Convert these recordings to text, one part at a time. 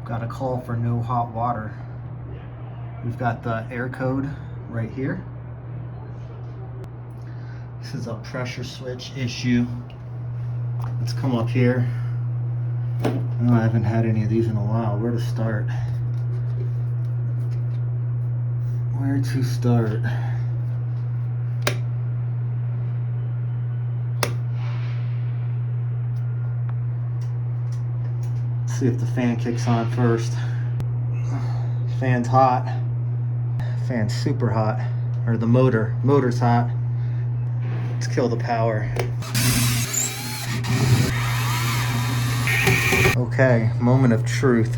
Got a call for no hot water. We've got the air code right here. This is a pressure switch issue. Let's come up here. Oh, I haven't had any of these in a while. Where to start? Where to start? Let's see if the fan kicks on first. Fan's hot. Fan's super hot. Or the motor's hot. Let's kill the power. Okay, moment of truth.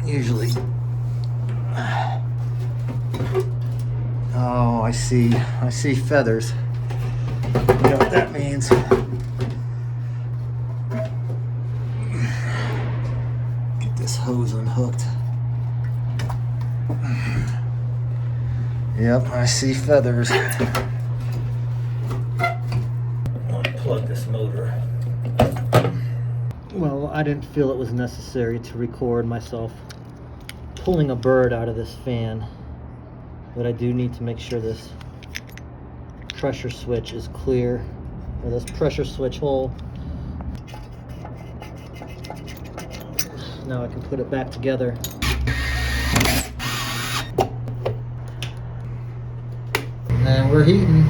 Usually. Oh, I see feathers. You know what that means. Get this hose unhooked. Yep, I see feathers. Unplug this motor. Well, I didn't feel it was necessary to record myself pulling a bird out of this fan, but I do need to make sure this pressure switch is clear, or this pressure switch hole. Now I can put it back together. And we're heating.